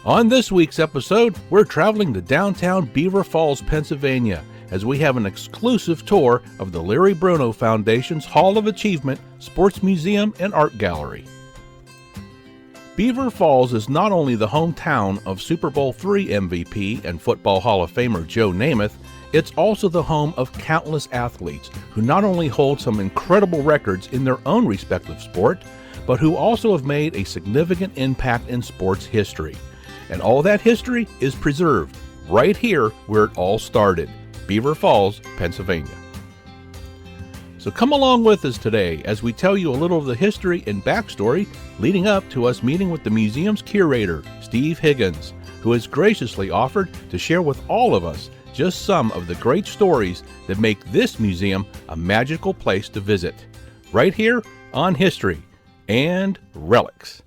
On this week's episode, we're traveling to downtown Beaver Falls, Pennsylvania, as we have an exclusive tour of the Larry Bruno Foundation's Hall of Achievement, Sports Museum, and Art Gallery. Beaver Falls is not only the hometown of Super Bowl III MVP and Football Hall of Famer Joe Namath, it's also the home of countless athletes who not only hold some incredible records in their own respective sport, but who also have made a significant impact in sports history. And all that history is preserved right here where it all started, Beaver Falls, Pennsylvania. So come along with us today as we tell you a little of the history and backstory leading up to us meeting with the museum's curator, Steve Higgins, who has graciously offered to share with all of us just some of the great stories that make this museum a magical place to visit, right here on History and Relics.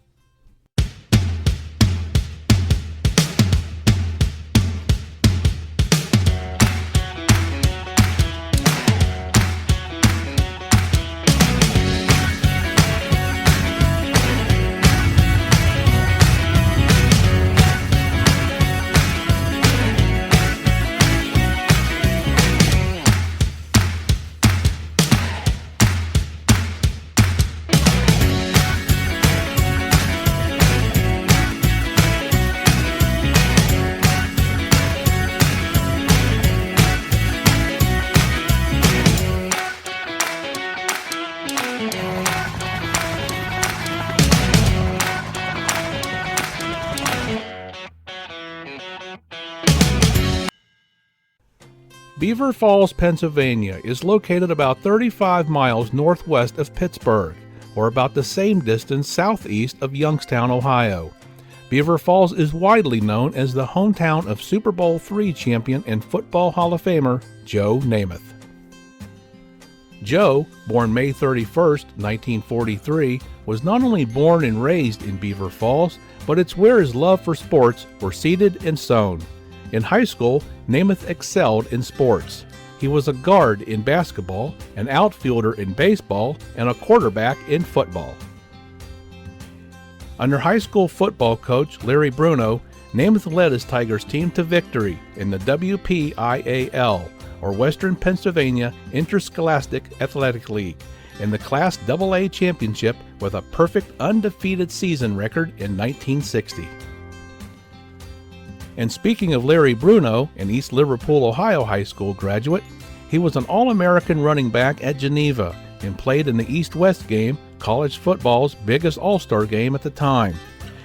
Beaver Falls, Pennsylvania is located about 35 miles northwest of Pittsburgh, or about the same distance southeast of Youngstown, Ohio. Beaver Falls is widely known as the hometown of Super Bowl III champion and Football Hall of Famer Joe Namath. Joe, born May 31, 1943, was not only born and raised in Beaver Falls, but it's where his love for sports were seeded and sown. In high school, Namath excelled in sports. He was a guard in basketball, an outfielder in baseball, and a quarterback in football. Under high school football coach Larry Bruno, Namath led his Tigers team to victory in the WPIAL, or Western Pennsylvania Interscholastic Athletic League, in the Class AA championship with a perfect undefeated season record in 1960. And speaking of Larry Bruno, an East Liverpool, Ohio high school graduate, he was an All-American running back at Geneva and played in the East-West game, college football's biggest all-star game at the time.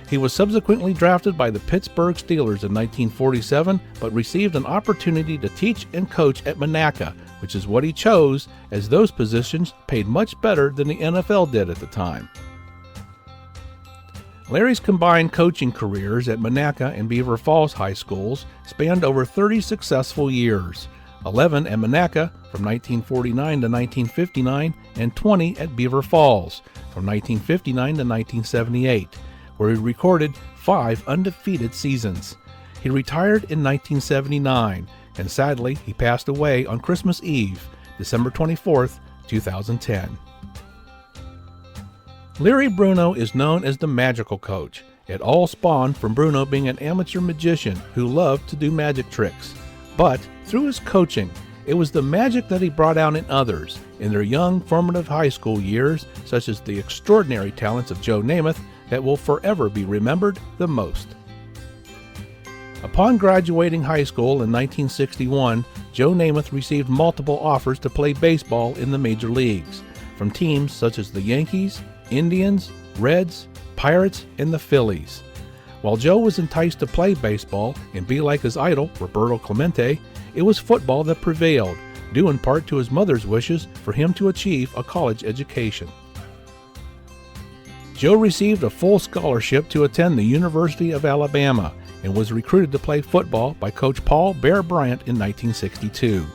He was subsequently drafted by the Pittsburgh Steelers in 1947, but received an opportunity to teach and coach at Monaca, which is what he chose, as those positions paid much better than the NFL did at the time. Larry's combined coaching careers at Monaca and Beaver Falls high schools spanned over 30 successful years, 11 at Monaca from 1949 to 1959 and 20 at Beaver Falls from 1959 to 1978, where he recorded 5 undefeated seasons. He retired in 1979, and sadly he passed away on Christmas Eve, December 24, 2010. Larry Bruno is known as the Magical Coach. It all spawned from Bruno being an amateur magician who loved to do magic tricks. But through his coaching, it was the magic that he brought out in others in their young, formative high school years, such as the extraordinary talents of Joe Namath, that will forever be remembered the most. Upon graduating high school in 1961, Joe Namath received multiple offers to play baseball in the major leagues, from teams such as the Yankees, Indians, Reds, Pirates, and the Phillies. While Joe was enticed to play baseball and be like his idol, Roberto Clemente, it was football that prevailed, due in part to his mother's wishes for him to achieve a college education. Joe received a full scholarship to attend the University of Alabama and was recruited to play football by Coach Paul Bear Bryant in 1962.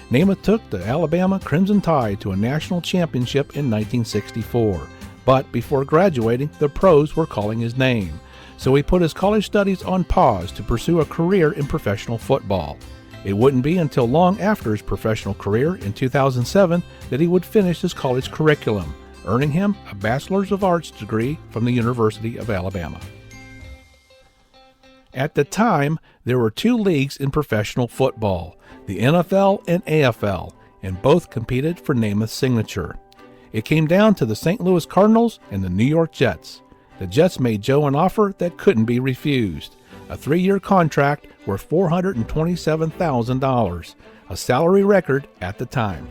Namath took the Alabama Crimson Tide to a national championship in 1964. But before graduating, the pros were calling his name, so he put his college studies on pause to pursue a career in professional football. It wouldn't be until long after his professional career in 2007 that he would finish his college curriculum, earning him a Bachelor's of Arts degree from the University of Alabama. At the time, there were two leagues in professional football, the NFL and AFL, and both competed for Namath's signature. It came down to the St. Louis Cardinals and the New York Jets. The Jets made Joe an offer that couldn't be refused, a 3-year contract worth $427,000, a salary record at the time.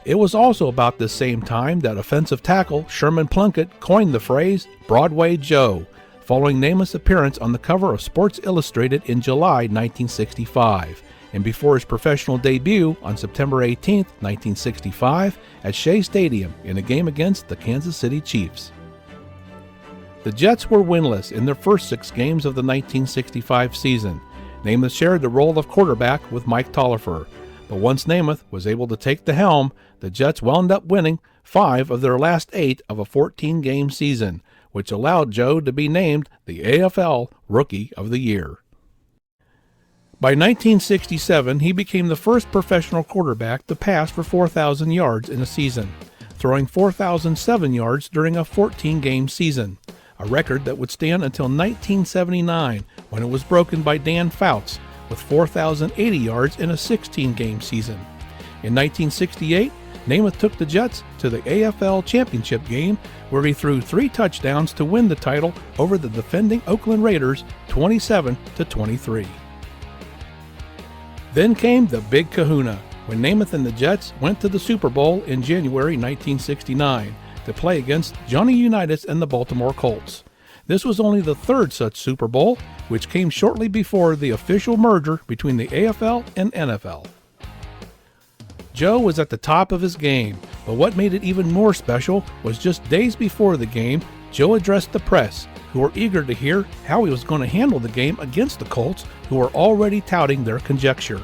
It was also about this same time that offensive tackle Sherman Plunkett coined the phrase Broadway Joe, following Namath's appearance on the cover of Sports Illustrated in July 1965, and before his professional debut on September 18, 1965, at Shea Stadium in a game against the Kansas City Chiefs. The Jets were winless in their first 6 games of the 1965 season. Namath shared the role of quarterback with Mike Tolliver, but once Namath was able to take the helm, the Jets wound up winning 5 of their last 8 of a 14-game season, which allowed Joe to be named the AFL Rookie of the Year. By 1967, he became the first professional quarterback to pass for 4,000 yards in a season, throwing 4,007 yards during a 14-game season, a record that would stand until 1979, when it was broken by Dan Fouts with 4,080 yards in a 16-game season. In 1968, Namath took the Jets to the AFL Championship game, where he threw 3 touchdowns to win the title over the defending Oakland Raiders 27-23. Then came the Big Kahuna, when Namath and the Jets went to the Super Bowl in January 1969 to play against Johnny Unitas and the Baltimore Colts. This was only the 3rd such Super Bowl, which came shortly before the official merger between the AFL and NFL. Joe was at the top of his game, but what made it even more special was just days before the game, Joe addressed the press, who were eager to hear how he was going to handle the game against the Colts, who were already touting their conjecture.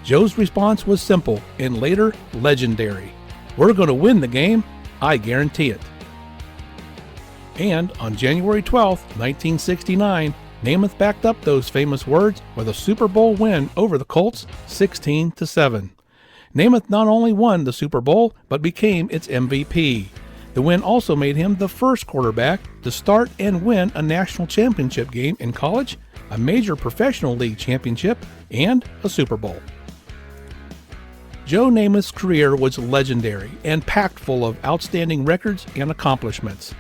Joe's response was simple and later legendary. "We're going to win the game. I guarantee it." And on January 12, 1969, Namath backed up those famous words with a Super Bowl win over the Colts, 16-7. Namath not only won the Super Bowl, but became its MVP. The win also made him the first quarterback to start and win a national championship game in college, a major professional league championship, and a Super Bowl. Joe Namath's career was legendary and packed full of outstanding records and accomplishments.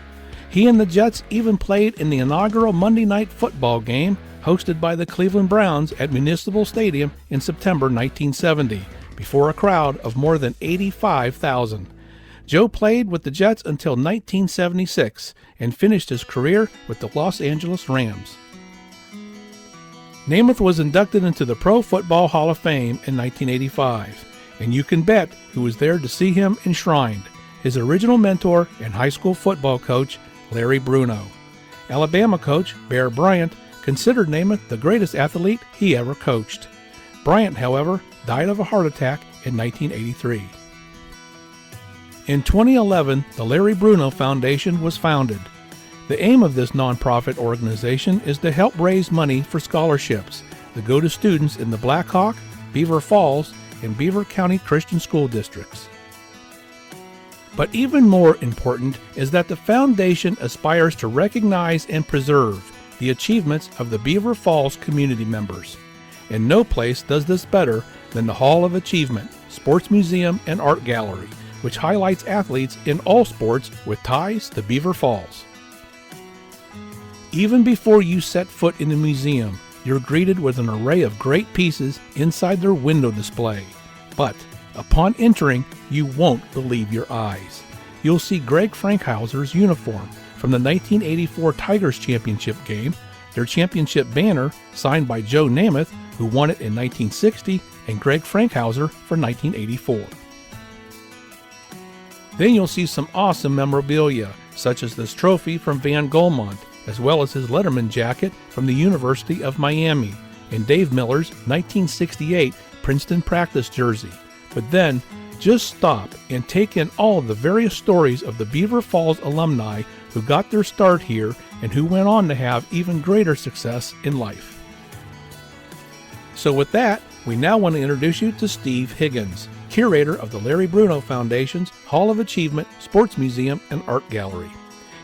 He and the Jets even played in the inaugural Monday Night Football game hosted by the Cleveland Browns at Municipal Stadium in September 1970, before a crowd of more than 85,000. Joe played with the Jets until 1976 and finished his career with the Los Angeles Rams. Namath was inducted into the Pro Football Hall of Fame in 1985, and you can bet who was there to see him enshrined: his original mentor and high school football coach, Larry Bruno. Alabama coach Bear Bryant considered Namath the greatest athlete he ever coached. Bryant, however, died of a heart attack in 1983. In 2011, the Larry Bruno Foundation was founded. The aim of this nonprofit organization is to help raise money for scholarships that go to students in the Black Hawk, Beaver Falls, and Beaver County Christian school districts. But even more important is that the foundation aspires to recognize and preserve the achievements of the Beaver Falls community members. And no place does this better than the Hall of Achievement, Sports Museum and Art Gallery, which highlights athletes in all sports with ties to Beaver Falls. Even before you set foot in the museum, you're greeted with an array of great pieces inside their window display. But upon entering, you won't believe your eyes. You'll see Greg Frankhauser's uniform from the 1984 Tigers Championship game, their championship banner signed by Joe Namath, who won it in 1960, and Greg Frankhauser for 1984. Then you'll see some awesome memorabilia, such as this trophy from Van Golemont, as well as his Letterman jacket from the University of Miami, and Dave Miller's 1968 Princeton practice jersey. But then, just stop and take in all of the various stories of the Beaver Falls alumni who got their start here and who went on to have even greater success in life. So with that, we now want to introduce you to Steve Higgins, curator of the Larry Bruno Foundation's Hall of Achievement, Sports Museum, and Art Gallery.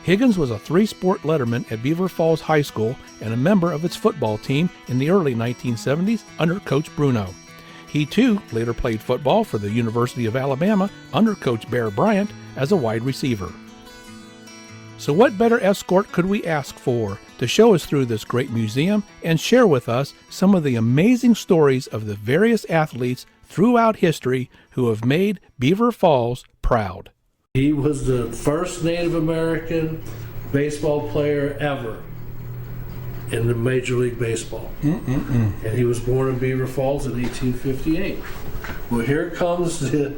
Higgins was a three-sport letterman at Beaver Falls High School and a member of its football team in the early 1970s under Coach Bruno. He too later played football for the University of Alabama under Coach Bear Bryant as a wide receiver. So what better escort could we ask for to show us through this great museum and share with us some of the amazing stories of the various athletes throughout history who have made Beaver Falls proud? He was the first Native American baseball player ever in the Major League Baseball. And he was born in Beaver Falls in 1858. Well, here comes the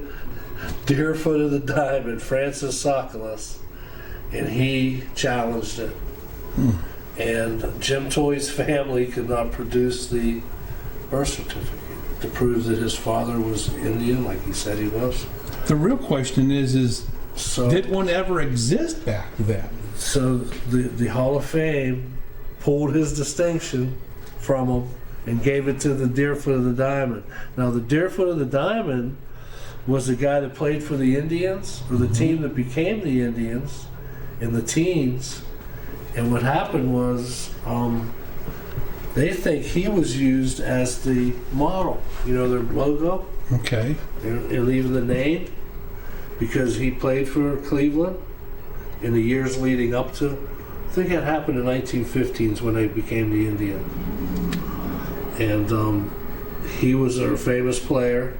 Deerfoot of the Diamond, Francis Sokolis, and he challenged it. And Jim Toy's family could not produce the birth certificate to prove that his father was Indian, like he said he was. The real question is So, did one ever exist back then? so the Hall of Fame pulled his distinction from him and gave it to the Deerfoot of the Diamond. Now, the Deerfoot of the Diamond was the guy that played for the Indians, or the team that became the Indians in the teens. And what happened was they think he was used as the model, their logo, Okay. and even the name, because he played for Cleveland in the years leading up to, I think it happened in 1915s when they became the Indian. And he was a famous player.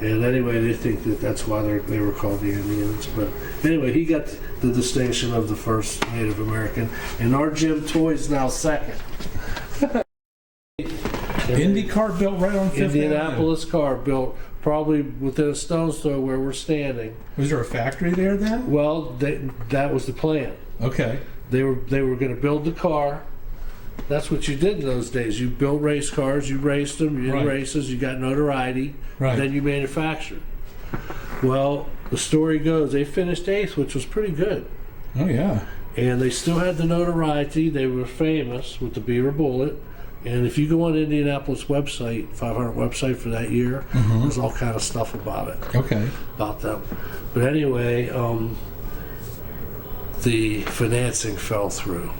And anyway, they think that that's why they were called the Indians. But anyway, he got the distinction of the first Native American. And our Jim Toy's now second. Indy car built right on 5th Indianapolis car built probably within a stone's throw where we're standing. Was there a factory there then? Well, that was the plan. Okay. They were going to build the car. That's what you did in those days. You built race cars, you raced them, you did races, you got notoriety, then you manufactured. Well, the story goes they finished 8th, which was pretty good. Oh, yeah. And they still had the notoriety. They were famous with the Beaver Bullet. And if you go on Indianapolis website, 500 website for that year, there's all kind of stuff about it. Okay. About them. But anyway, the financing fell through.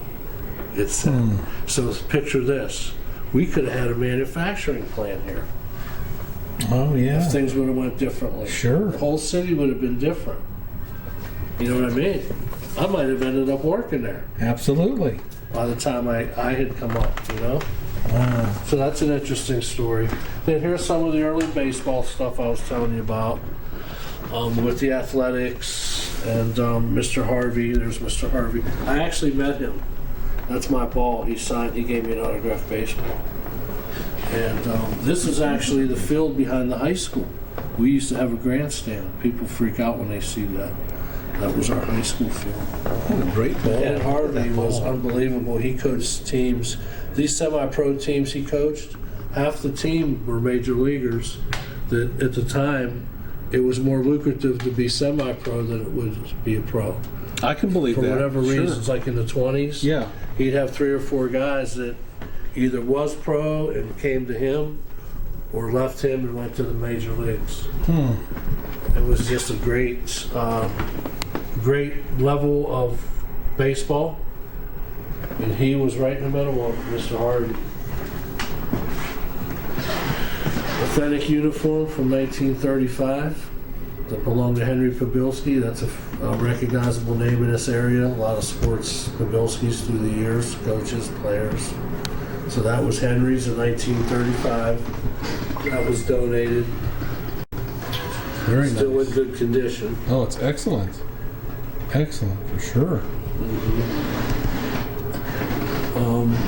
So picture this. We could have had a manufacturing plant here. Oh, yeah. If things would have went differently. Sure. The whole city would have been different. You know what I mean? I might have ended up working there Absolutely. by the time I had come up, So that's an interesting story. Then here's some of the early baseball stuff I was telling you about with the athletics and Mr. Harvey. There's Mr. Harvey. I actually met him. That's my ball. He gave me an autographed baseball. And this is actually the field behind the high school. We used to have a grandstand. People freak out when they see that. That was our high school field. What a great ball. Ed Harvey was unbelievable. He coached teams. These semi-pro teams he coached, half the team were major leaguers. That at the time, it was more lucrative to be semi-pro than it would be a pro. I can believe For that. whatever reasons, like in the 20s, he'd have 3 or 4 guys that either was pro and came to him, or left him and went to the major leagues. It was just a great level of baseball, and he was right in the middle of Mr. Hardy. Authentic uniform from 1935 that belonged to Henry Pabilski. That's a recognizable name in this area. A lot of sports Pabilskis through the years, coaches, players. So that was Henry's in 1935. That was donated. Very Still nice. in good condition. Oh, it's excellent. Excellent, for sure.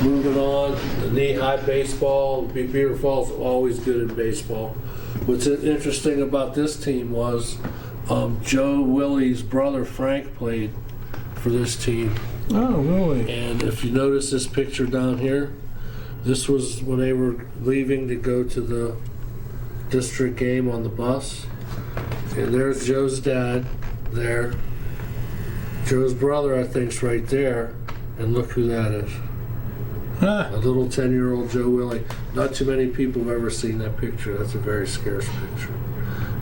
Moving on, the knee-high baseball. Beaver Falls always good in baseball. What's interesting about this team was Joe Willie's brother Frank played for this team. Oh, really? And if you notice this picture down here, this was when they were leaving to go to the district game on the bus. And there's Joe's dad there. Joe's brother, I think, is right there. And look who that is. A little 10-year-old Joe Willie. Not too many people have ever seen that picture. That's a very scarce picture.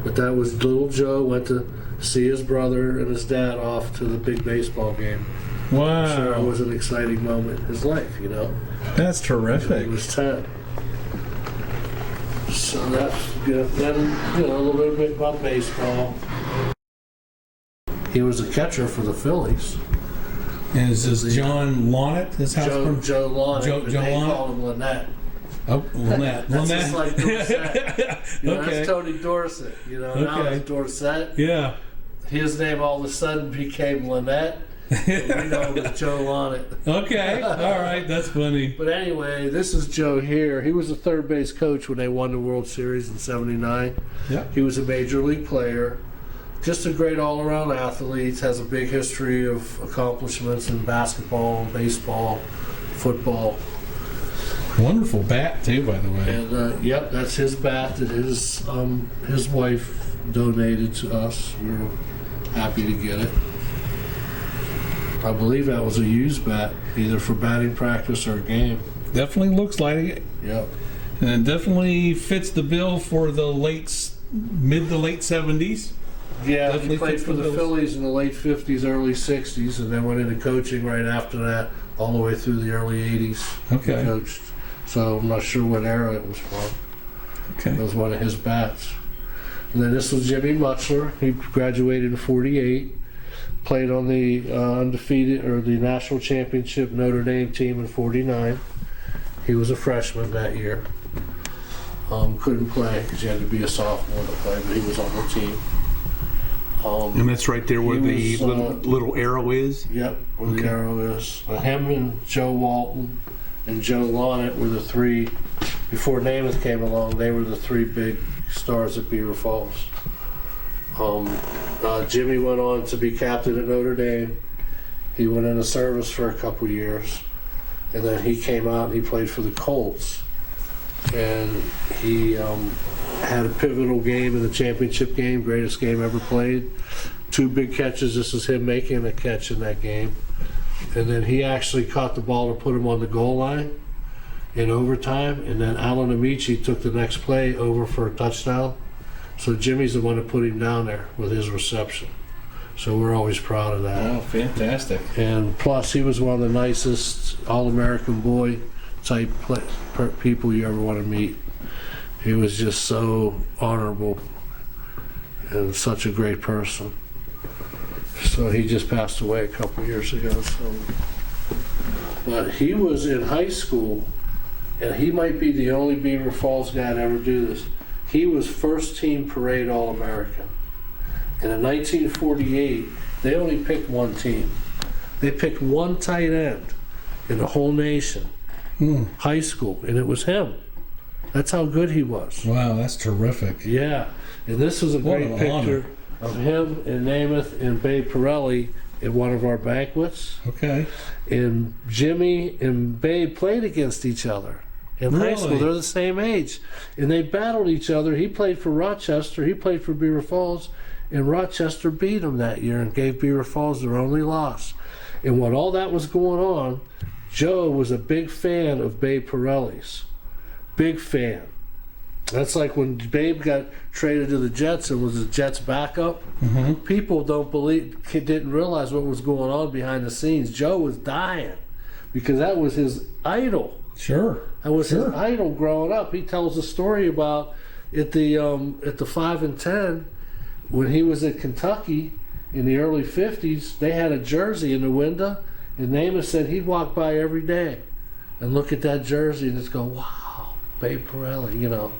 But that was little Joe went to see his brother and his dad off to the big baseball game Wow. Sure, it was an exciting moment in his life, you know. That's He terrific. was 10. So that's good. Then, a little bit about baseball. He was a catcher for the Phillies. And is this John Lonnet, his house? Joe Lonnet, Joe but they Lonnet? called him Lynette. Oh, Lynette. That's just like Dorsett. Okay. That's Tony Dorsett. Now Okay. it's Dorsett. Yeah. His name all of a sudden became Lynette. We know it was Joe Lonnet. Okay. All right. That's funny. But anyway, this is Joe here. He was a third base coach when they won the World Series in '79. Yeah. He was a major league player. Just a great all-around athlete. Has a big history of accomplishments in basketball, baseball, football. Wonderful bat too, by the way. And yep, that's his bat that his wife donated to us. We were happy to get it. I believe that was a used bat, either for batting practice or a game. Definitely looks like it. Yep. And it definitely fits the bill for the mid to late 70s. Yeah, Definitely he played fits for the the bills. Phillies in the late 50s, early 60s, and then went into coaching right after that, all the way through the early 80s. Okay. He coached. So I'm not sure what era it was from. Okay. It was one of his bats. And then this was Jimmy Mutzler. He graduated in '48. Played on the undefeated or the national championship Notre Dame team in '49. He was a freshman that year. Couldn't play because you had to be a sophomore to play, but he was on the team. And that's right there where He the was, little arrow is. Yep, where Okay. the arrow is. Him and Joe Walton and Joe Lonnet were the three, before Namath came along, they were the three big stars at Beaver Falls. Jimmy went on to be captain at Notre Dame. He went into service for a couple years, and then he came out and he played for the Colts. And he had a pivotal game in the championship game, greatest game ever played. 2 big catches. This is him making a catch in that game. And then he actually caught the ball to put him on the goal line in overtime. And then Alan Amici took the next play over for a touchdown. So Jimmy's the one that put him down there with his reception. So we're always proud of that. Oh, fantastic. And plus, he was one of the nicest all-American boy type people you ever want to meet. He was just so honorable and such a great person. So he just passed away a couple years ago. So, but he was in high school, and he might be the only Beaver Falls guy to ever do this. He was first team parade All-American. And in 1948, they only picked one team. They picked one tight end in the whole nation, high school, and it was him. That's how good he was. Wow, that's terrific. Yeah, and this was a What great an picture honor. of him and Namath and Babe Pirelli at one of our banquets. Okay. And Jimmy and Babe played against each other in high school. Really? They're the same age, and they battled each other. He played for Rochester. He played for Beaver Falls, and Rochester beat him that year and gave Beaver Falls their only loss. And when all that was going on, Joe was a big fan of Babe Pirelli's. Big fan. That's like when Babe got traded to the Jets and was the Jets' backup. People didn't realize what was going on behind the scenes. Joe was dying because that was his idol. Sure. That was Sure. his idol growing up. He tells a story about at the 5 and 10 when he was at Kentucky in the early 50s. They had a jersey in the window, and Namath said he'd walk by every day and look at that jersey and just go, "Wow, Babe Pirelli,"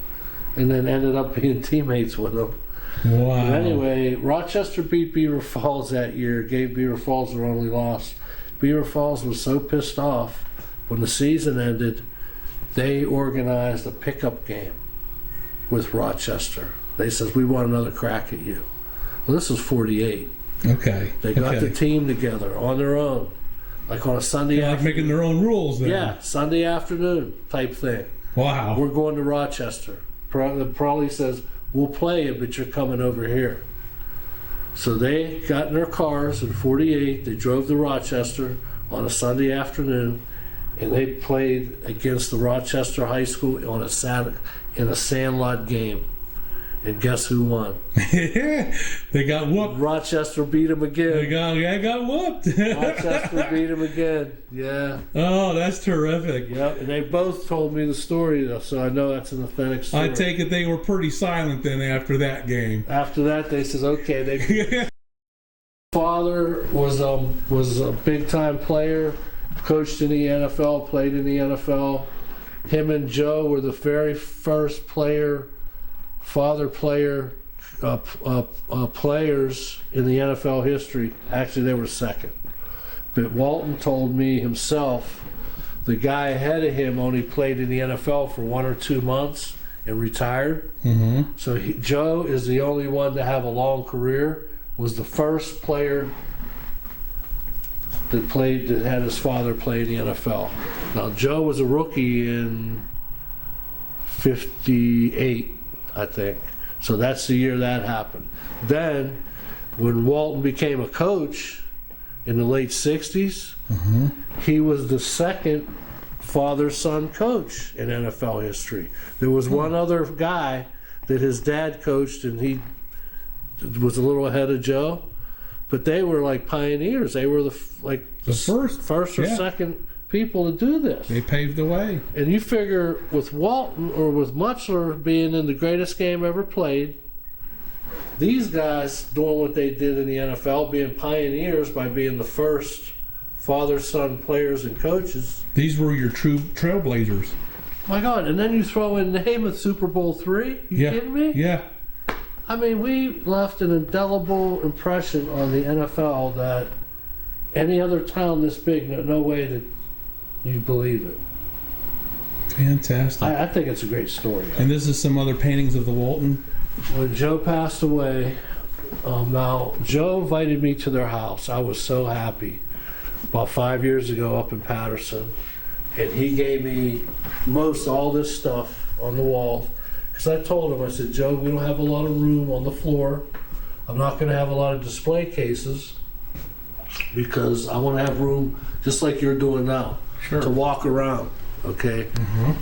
and then ended up being teammates with him. Wow. But anyway, Rochester beat Beaver Falls that year, gave Beaver Falls their only loss. Beaver Falls was so pissed off when the season ended, they organized a pickup game with Rochester. They said, "We want another crack at you." Well, this was '48. Okay. They got okay. the team together on their own, like on a Sunday Like afternoon. making their own rules then. Yeah, Sunday afternoon type thing. Wow. We're going to Rochester. Probably says, "We'll play you, but you're coming over here." So they got in their cars in '48. They drove to Rochester on a Sunday afternoon, and they played against the Rochester High School in a sandlot game. And guess who won? They got whooped. Rochester beat them again. They got whooped. Rochester beat them again. Yeah. Oh, that's terrific. Yep. And they both told me the story, though, so I know that's an authentic story. I take it they were pretty silent then after that game. After that, they said, okay. They father was a big time player, coached in the NFL, played in the NFL. Him and Joe were the very first father player players in the NFL history. Actually, they were second. But Walton told me himself, the guy ahead of him only played in the NFL for 1 or 2 months and retired. Mm-hmm. So Joe is the only one to have a long career. Was the first player that had his father play in the NFL. Now Joe was a rookie in '58, I think. So that's the year that happened. Then, when Walton became a coach in the late '60s, he was the second father-son coach in NFL history. There was one other guy that his dad coached, and he was a little ahead of Joe, but they were like pioneers. They were the first or second people to do this. They paved the way. And you figure with Walton or with Mutchler being in the greatest game ever played, these guys doing what they did in the NFL, being pioneers by being the first father-son players and coaches. These were your true trailblazers. My God, and then you throw in Namath Super Bowl III? You kidding me? Yeah. I mean, we left an indelible impression on the NFL that any other town this big, no way that you believe it. Fantastic. I think it's a great story. And this is some other paintings of the Walton. When Joe passed away, now Joe invited me to their house. I was so happy. About 5 years ago up in Patterson. And he gave me most all this stuff on the wall. Because I told him, I said, Joe, we don't have a lot of room on the floor. I'm not going to have a lot of display cases because I want to have room, just like you're doing now, to walk around, okay?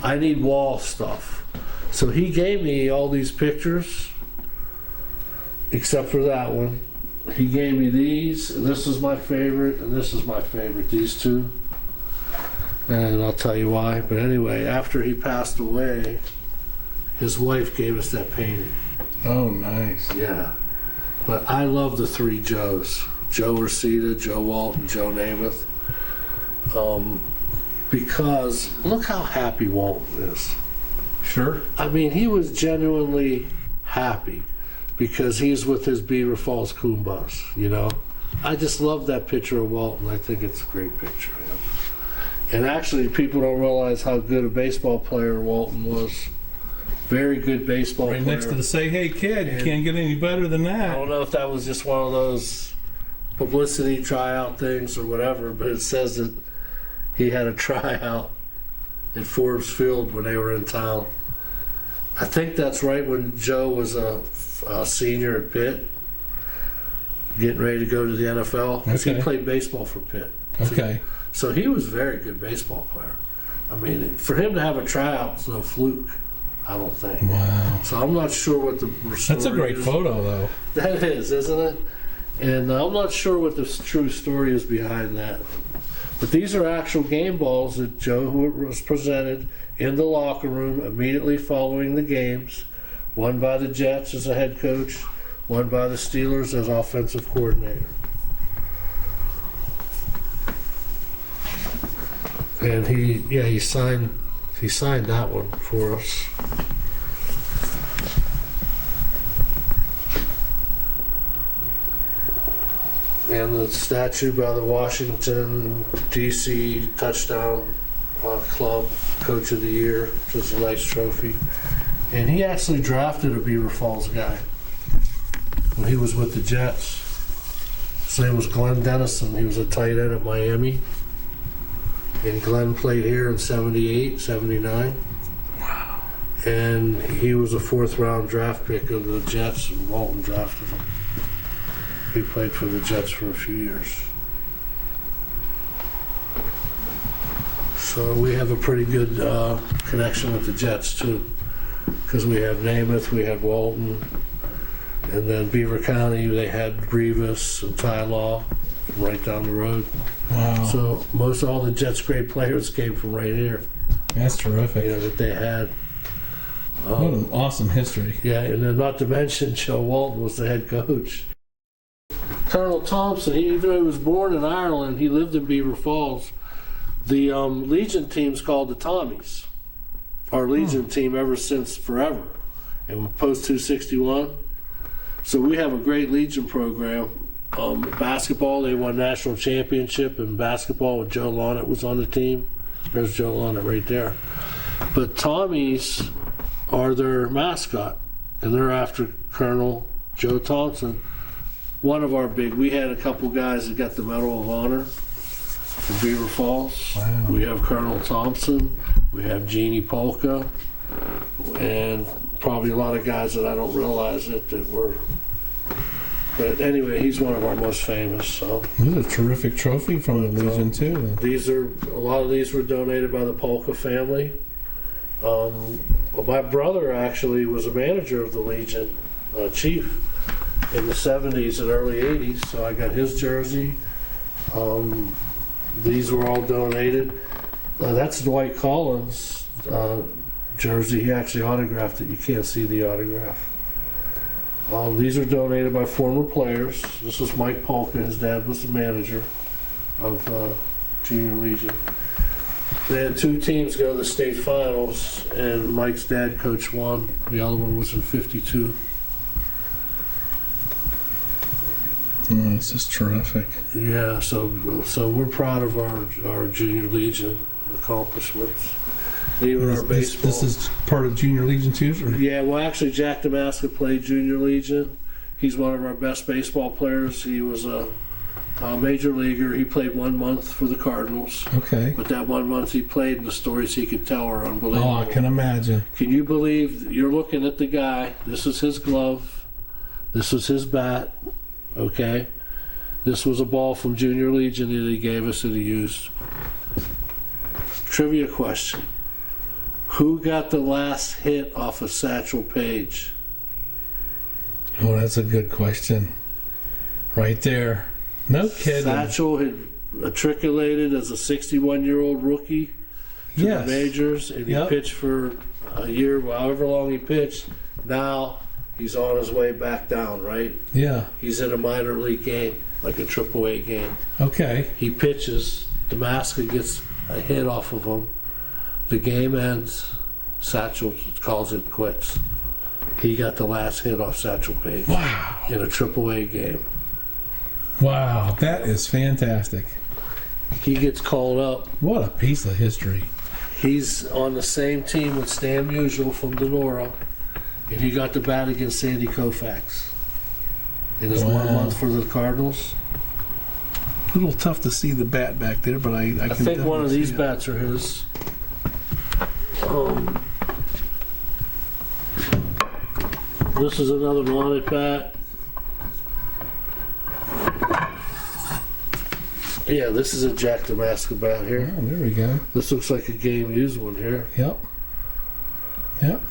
I need wall stuff. So he gave me all these pictures, except for that one. He gave me these, and this is my favorite, and this is my favorite, these two. And I'll tell you why. But anyway, after he passed away, his wife gave us that painting. Oh, nice. Yeah. But I love the three Joes. Joe Reseda, Joe Walton, Joe Namath. Because look how happy Walton is. Sure. I mean, he was genuinely happy because he's with his Beaver Falls Coombas, you know. I just love that picture of Walton. I think it's a great picture of him. And actually, people don't realize how good a baseball player Walton was. Very good baseball player. Right next to the Say Hey Kid. You can't get any better than that. I don't know if that was just one of those publicity tryout things or whatever, but it says that he had a tryout at Forbes Field when they were in town. I think that's right when Joe was a senior at Pitt, getting ready to go to the NFL, because he played baseball for Pitt. Okay. So he was a very good baseball player. I mean, for him to have a tryout, it's no fluke, I don't think. Wow. So I'm not sure what the story That's a great photo, though. That is, isn't it? And I'm not sure what the true story is behind that. But these are actual game balls that Joe was presented in the locker room immediately following the games. One by the Jets as a head coach, one by the Steelers as offensive coordinator. And he signed that one for us. And the statue by the Washington, D.C. touchdown club, coach of the year, which is a nice trophy. And he actually drafted a Beaver Falls guy when he was with the Jets. His name was Glenn Dennison. He was a tight end at Miami. And Glenn played here in 78, 79. Wow. And he was a 4th round draft pick of the Jets, and Walton drafted him. He played for the Jets for a few years. So we have a pretty good connection with the Jets too. because we had Namath, we had Walton, and then Beaver County, they had Rivas and Ty Law right down the road. Wow. So most all the Jets' great players came from right here. That's terrific. You know, that they had. What an awesome history. Yeah, and then not to mention Joe Walton was the head coach. Colonel Thompson, even though he was born in Ireland, he lived in Beaver Falls. The Legion team's called the Tommies. Our Legion team ever since forever. And post 261. So we have a great Legion program. Basketball, they won national championship in basketball with Joe Lonnet was on the team. There's Joe Lonnet right there. But Tommies are their mascot, and they're after Colonel Joe Thompson. One of our we had a couple guys that got the Medal of Honor from Beaver Falls. Wow. We have Colonel Thompson, we have Jeannie Polka, and probably a lot of guys that I don't realize that were. But anyway, he's one of our most famous. So This is a terrific trophy from the Legion too. a lot of these were donated by the Polka family. Well, my brother actually was a manager of the Legion, chief, in the 70s and early 80s, so I got his jersey. These were all donated. That's Dwight Collins' jersey. He actually autographed it. You can't see the autograph. These are donated by former players. This was Mike Polka. His dad was the manager of Junior Legion. They had two teams go to the state finals, and Mike's dad coached one. The other one was in '52. Oh, this is terrific. Yeah, so we're proud of our Junior Legion accomplishments. Even our baseball. This is part of Junior Legion too? Or? Yeah, well, actually, Jack Damaska played Junior Legion. He's one of our best baseball players. He was a major leaguer. He played 1 month for the Cardinals. Okay. But that 1 month he played, and the stories he could tell are unbelievable. Oh, I can imagine. Can you believe you're looking at the guy? This is his glove. This was his bat. Okay. This was a ball from Junior Legion that he gave us that he used. Trivia question. Who got the last hit off of Satchel Paige? Oh, that's a good question. Right there. No kidding. Satchel had matriculated as a 61-year-old rookie to Yes. the majors, and he Yep. pitched for a year, however long he pitched. Now he's on his way back down, right? Yeah. He's in a minor league game, like a AAA game. Okay. He pitches, Damaska gets a hit off of him. The game ends. Satchel calls it quits. He got the last hit off Satchel Paige Wow. in a AAA game. Wow. That is fantastic. He gets called up. What a piece of history. He's on the same team with Stan Musial from Denora, and he got the bat against Sandy Koufax in his 1 month for the Cardinals. A little tough to see the bat back there, but I can think one of definitely these see it. bats are his. This is another Lonnet bat. Yeah, this is a Jack Damaska bat here. Oh, there we go. This looks like a game used one here. Yep. Yep.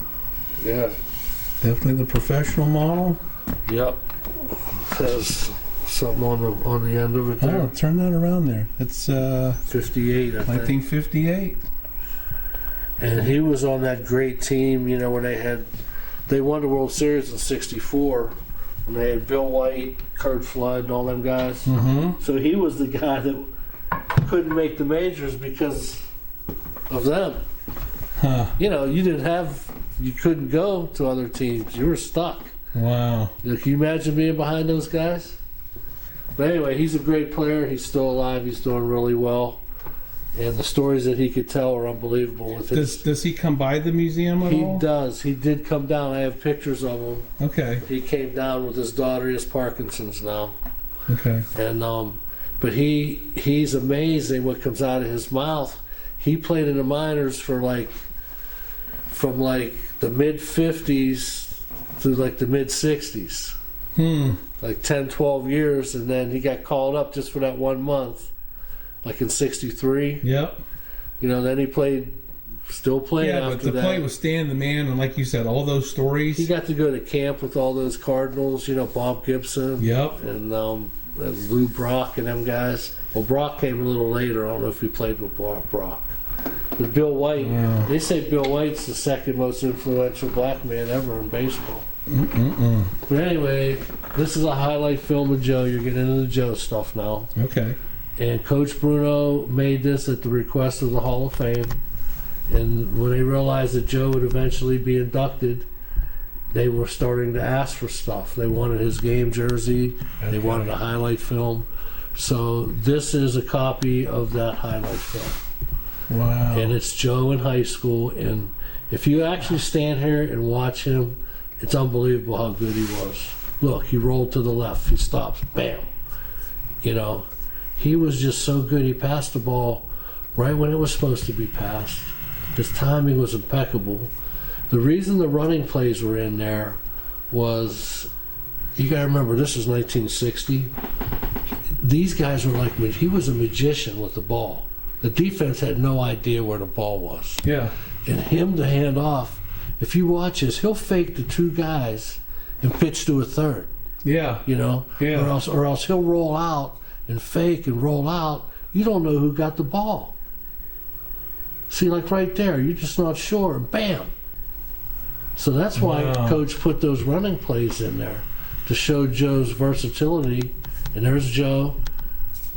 Yeah. Definitely the professional model. Yep. Has something on the end of it there. Oh, turn that around there. It's 58, I think. 1958. And he was on that great team, you know, when they won the World Series in '64, and they had Bill White, Kurt Flood, and all them guys. Mm-hmm. So he was the guy that couldn't make the majors because of them. Huh. You know, you couldn't go to other teams. You were stuck. Wow. You know, can you imagine being behind those guys? But anyway, he's a great player. He's still alive. He's doing really well. And the stories that he could tell are unbelievable. With Does he come by the museum at all? He does. He did come down. I have pictures of him. Okay. He came down with his daughter. He has Parkinson's now. Okay. And but he's amazing what comes out of his mouth. He played in the minors from the mid 50s to like the mid 60s. Like 10, 12 years, and then he got called up just for that 1 month, like in '63. Yep. You know, then he played Still playing Yeah, after but to that. play with Stan the Man, and like you said, all those stories. He got to go to camp with all those Cardinals, Bob Gibson. Yep. And Lou Brock and them guys. Well, Brock came a little later. I don't know if he played with Brock. But Bill White, they say Bill White's the second most influential black man ever in baseball. But anyway, this is a highlight film of Joe. You're getting into the Joe stuff now. Okay. And Coach Bruno made this at the request of the Hall of Fame. And when they realized that Joe would eventually be inducted, they were starting to ask for stuff. They wanted his game jersey. They wanted a highlight film. So this is a copy of that highlight film. Wow. And it's Joe in high school. And if you actually stand here and watch him, it's unbelievable how good he was. Look, he rolled to the left. He stops. Bam. He was just so good. He passed the ball right when it was supposed to be passed. His timing was impeccable. The reason the running plays were in there was, you got to remember, this is 1960. These guys were like, he was a magician with the ball. The defense had no idea where the ball was. Yeah. And him to hand off, if you watch this, he'll fake the two guys and pitch to a third. Yeah. Yeah. Or else he'll roll out and fake and roll out. You don't know who got the ball. See, like right there, you're just not sure. Bam. So that's why Coach put those running plays in there to show Joe's versatility. And there's Joe.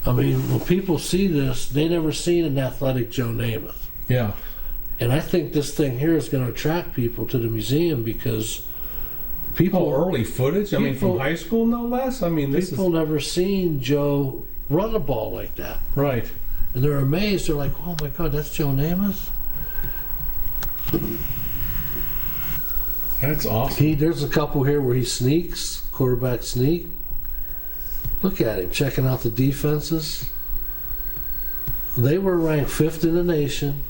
I mean, when people see this, they never seen an athletic Joe Namath. Yeah. And I think this thing here is going to attract people to the museum because people... early footage? From high school, no less? People never seen Joe run the ball like that. Right. And they're amazed. They're like, oh my God, that's Joe Namath? That's awesome. There's a couple here where he sneaks, quarterback sneak. Look at him, checking out the defenses. They were ranked 5th in the nation.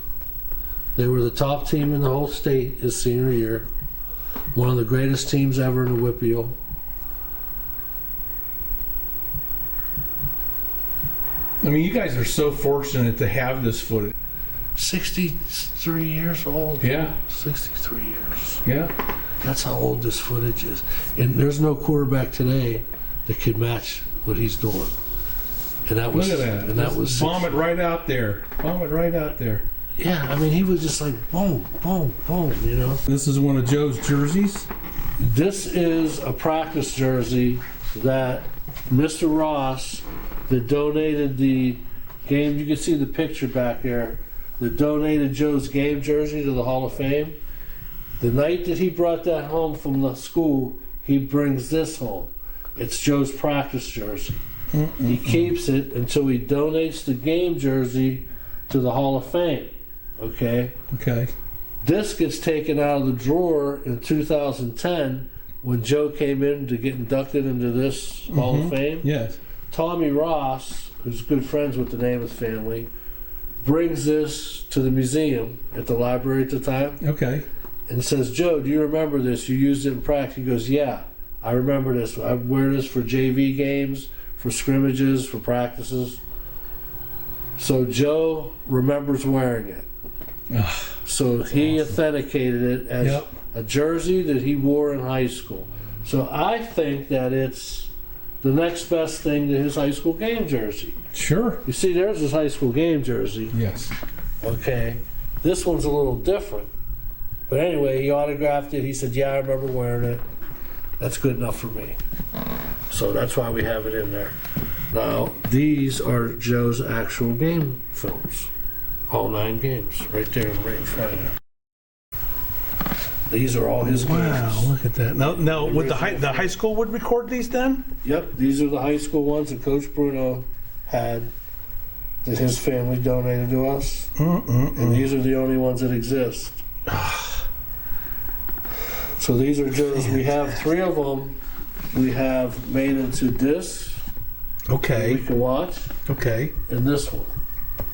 They were the top team in the whole state his senior year. One of the greatest teams ever in the Whippeal. You guys are so fortunate to have this footage. 63 years old. Yeah. 63 years. Yeah. That's how old this footage is. And there's no quarterback today that could match what he's doing. And that was, look at that. And that was bomb it right out there. Bomb it right out there. Yeah, he was just like boom, boom, boom, This is one of Joe's jerseys? This is a practice jersey that Mr. Ross, that donated the game, you can see the picture back there, that donated Joe's game jersey to the Hall of Fame. The night that he brought that home from the school, he brings this home. It's Joe's practice jersey. He keeps it until he donates the game jersey to the Hall of Fame. Okay? Okay. This gets taken out of the drawer in 2010 when Joe came in to get inducted into this Hall of Fame. Yes. Tommy Ross, who's good friends with the Namath family, brings this to the museum at the library at the time. Okay. And says, Joe, do you remember this? You used it in practice. He goes, yeah, I remember this. I wear this for JV games, for scrimmages, for practices. So Joe remembers wearing it. So he authenticated it as a jersey that he wore in high school. So I think that it's the next best thing to his high school game jersey. Sure. You see, there's his high school game jersey. Yes. Okay. This one's a little different. But anyway, he autographed it. He said, yeah, I remember wearing it. That's good enough for me. So that's why we have it in there. Now, these are Joe's actual game films. All 9 games, right there, right in front of you. These are all his games. Wow, look at that. Now, would the high school would record these then? Yep, these are the high school ones that Coach Bruno had that his family donated to us. And these are the only ones that exist. So these are Joe's. We have 3 of them. We have made into discs. Okay. We can watch. Okay. And this one.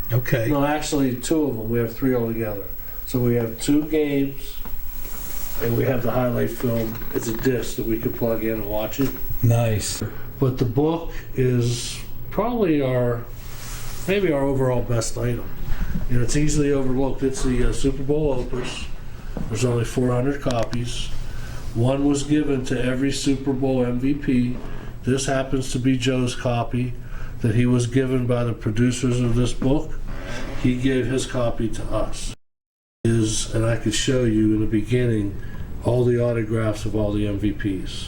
Okay. No, actually 2 of them. We have 3 altogether. So we have 2 games, and we have the highlight film. It's a disc that we can plug in and watch it. Nice. But the book is probably maybe our overall best item. You know, it's easily overlooked. It's the Super Bowl opus. There's only 400 copies. One was given to every Super Bowl MVP. This happens to be Joe's copy that he was given by the producers of this book. He gave his copy to us. And I could show you in the beginning all the autographs of all the MVPs.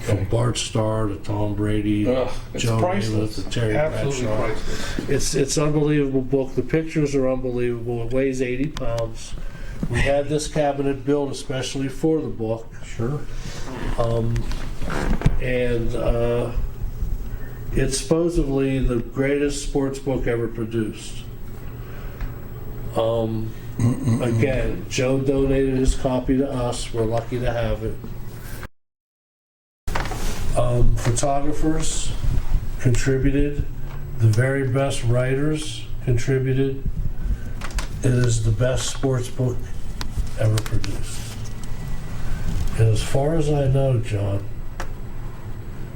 From Bart Starr to Tom Brady, It's Joe priceless. Namath to Terry Absolutely Bradshaw. priceless. It's unbelievable book. The pictures are unbelievable. It weighs 80 pounds. We had this cabinet built especially for the book. Sure. It's supposedly the greatest sports book ever produced. Again, Joe donated his copy to us. We're lucky to have it. Photographers contributed. The very best writers contributed. It is the best sports book ever produced. And as far as I know, John,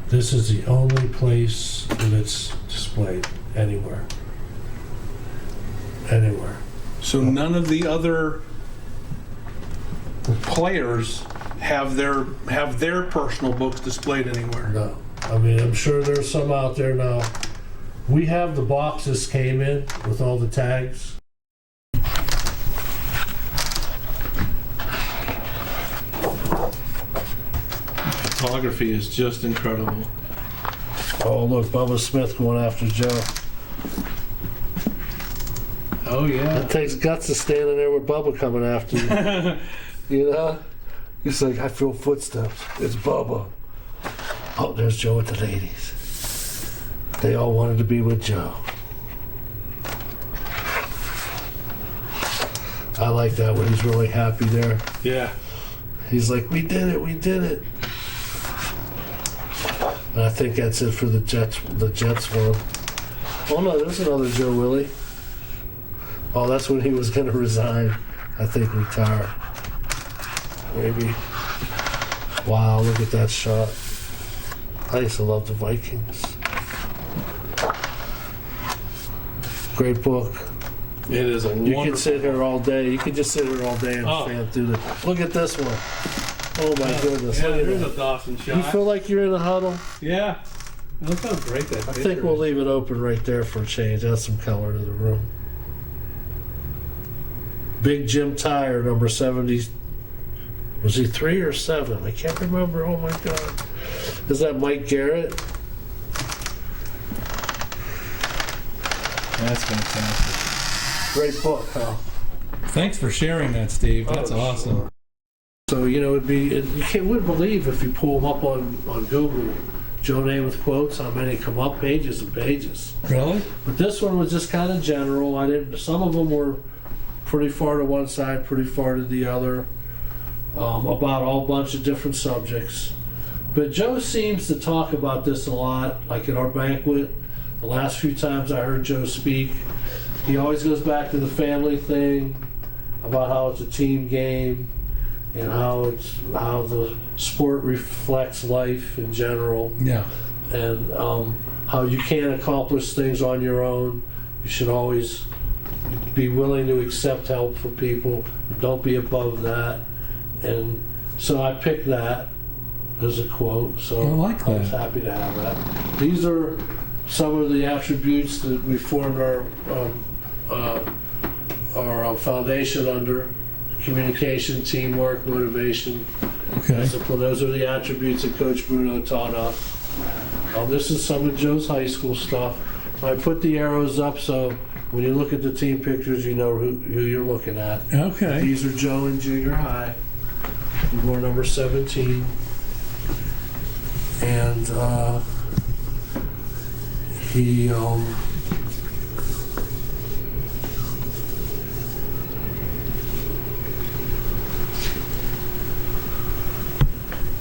this is the only place that it's displayed anywhere. Anywhere. So none of the other players have their personal books displayed anywhere. No. I mean, I'm sure there's some out there now. We have the boxes came in with all the tags. Photography is just incredible. Oh, look, Bubba Smith going after Joe. Oh yeah. It takes guts to stand in there with Bubba coming after you. You know? He's like, I feel footsteps. It's Bubba. Oh, there's Joe with the ladies. They all wanted to be with Joe. I like that when he's really happy there. Yeah. He's like, we did it, we did it. And I think that's it for the Jets one. Oh no, there's another Joe Willie. Oh, that's when he was going to resign. I think retire. Maybe. Wow, look at that shot. I used to love the Vikings. Great book. It is a You wonderful. can sit here all day. You can just sit here all day and fan through it. Look at this one. Oh my goodness. Yeah, Look at there's that. a Dawson shot. You feel like you're in a huddle? Yeah. Look how great that I picture think we'll is. leave it open right there for a change. Add some color to the room. Big Jim Tire, number 70. Was he 3 or 7? I can't remember. Oh my God. Is that Mike Garrett? That's fantastic. Great book, huh? Thanks for sharing that, Steve. That's Oh, awesome. sure. So, you know, wouldn't believe if you pull them up on Google, Joe Namath quotes, how many come up, pages and pages. Really? But this one was just kind of general. Some of them were pretty far to one side, pretty far to the other, about a whole bunch of different subjects. But Joe seems to talk about this a lot, like at our banquet. The last few times I heard Joe speak, he always goes back to the family thing, about how it's a team game, and how the sport reflects life in general, Yeah. and how you can't accomplish things on your own. You should always be willing to accept help from people. Don't be above that. And so I picked that as a quote. So I like I was that. happy to have that. These are some of the attributes that we formed our foundation under: communication, teamwork, motivation, Okay. discipline. Those are the attributes that Coach Bruno taught us. This is some of Joe's high school stuff. I put the arrows up so when you look at the team pictures, you know who you're looking at. Okay. These are Joe in junior high. He wore number 17. And